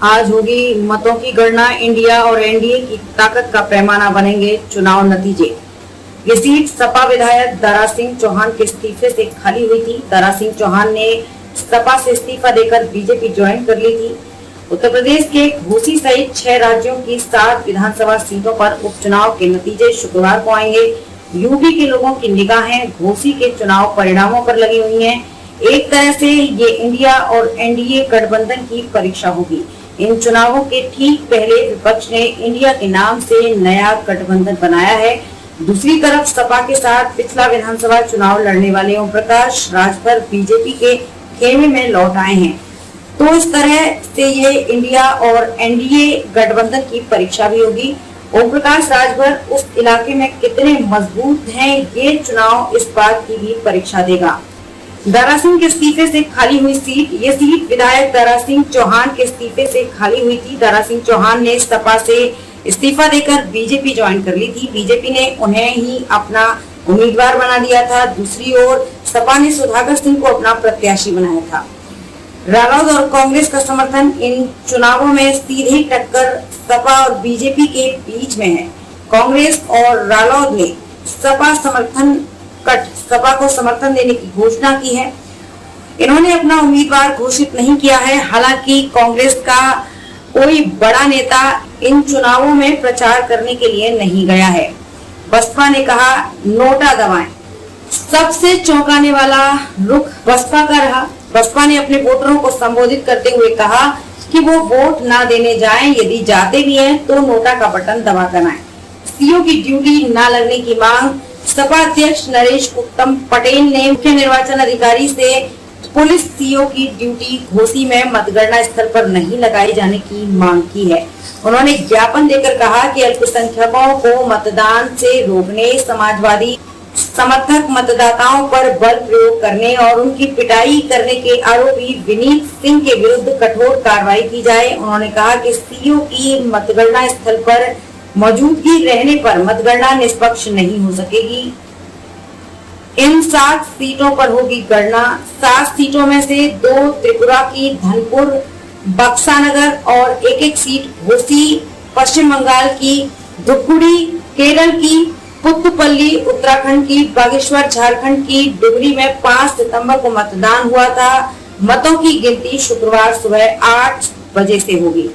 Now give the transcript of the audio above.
आज होगी मतों की गणना। इंडिया और एनडीए की ताकत का पैमाना बनेंगे चुनाव नतीजे। ये सीट सपा विधायक दारा सिंह चौहान के इस्तीफे से खाली हुई थी। दारा सिंह चौहान ने सपा से इस्तीफा देकर बीजेपी ज्वाइन कर ली थी। उत्तर प्रदेश के घोसी सहित 6 राज्यों की 7 विधानसभा सीटों पर उपचुनाव के नतीजे शुक्रवार को आएंगे। यूपी के लोगों की निगाहें घोसी के चुनाव परिणामों पर लगी हुई हैं। एक तरह से ये इंडिया और एनडीए गठबंधन की परीक्षा होगी। इन चुनावों के ठीक पहले विपक्ष ने इंडिया के नाम से नया गठबंधन बनाया है। दूसरी तरफ सपा के साथ पिछला विधानसभा चुनाव लड़ने वाले ओम प्रकाश राजभर बीजेपी के खेमे में लौट आए हैं। तो इस तरह से ये इंडिया और एनडीए गठबंधन की परीक्षा भी होगी। ओम प्रकाश राजभर उस इलाके में कितने मजबूत हैं, ये चुनाव इस बात की भी परीक्षा देगा। दारा सिंह के इस्तीफे से खाली हुई सीट, ये सीट विधायक दारा सिंह चौहान के इस्तीफे से खाली हुई थी। दारा सिंह चौहान ने सपा से इस्तीफा देकर बीजेपी ज्वाइन कर ली थी। बीजेपी ने उन्हें ही अपना उम्मीदवार बना दिया था। दूसरी ओर सपा ने सुधाकर सिंह को अपना प्रत्याशी बनाया था। रालोद और कांग्रेस का समर्थन इन चुनावों में सीधी टक्कर सपा और बीजेपी के बीच में है। कांग्रेस और रालोद ने सपा को समर्थन देने की घोषणा की है। इन्होंने अपना उम्मीदवार घोषित नहीं किया है। हालांकि कांग्रेस का कोई बड़ा नेता इन चुनावों में प्रचार करने के लिए नहीं गया है। बसपा ने कहा नोटा दबाएं। सबसे चौंकाने वाला रुख बसपा का रहा। बसपा ने अपने वोटरों को संबोधित करते हुए कहा कि वो वोट ना देने जाएं, यदि जाते भी हैं तो नोटा का बटन दबा कर आएं। सीओ की ड्यूटी ना लगने की मांग। सपा अध्यक्ष नरेश उत्तम पटेल ने मुख्य निर्वाचन अधिकारी से पुलिस सीओ की ड्यूटी घोसी में मतगणना स्थल पर नहीं लगाए जाने की मांग की है। उन्होंने ज्ञापन देकर कहा कि अल्पसंख्यकों को मतदान से रोकने, समाजवादी समर्थक मतदाताओं पर बल प्रयोग करने और उनकी पिटाई करने के आरोपी विनीत सिंह के विरुद्ध कठोर कार्रवाई की जाए। उन्होंने कहा कि सीओ की मतगणना स्थल पर मौजूदगी रहने पर मतगणना निष्पक्ष नहीं हो सकेगी। इन 7 सीटों पर होगी गणना। 7 सीटों में से 2 त्रिपुरा की धनपुर, बक्सानगर और एक सीट घोसी, पश्चिम बंगाल की धुपगुड़ी, केरल की पुत्तपल्ली, उत्तराखंड की बागेश्वर, झारखंड की डुगरी में 5 सितंबर को मतदान हुआ था। मतों की गिनती शुक्रवार सुबह 8 बजे से होगी।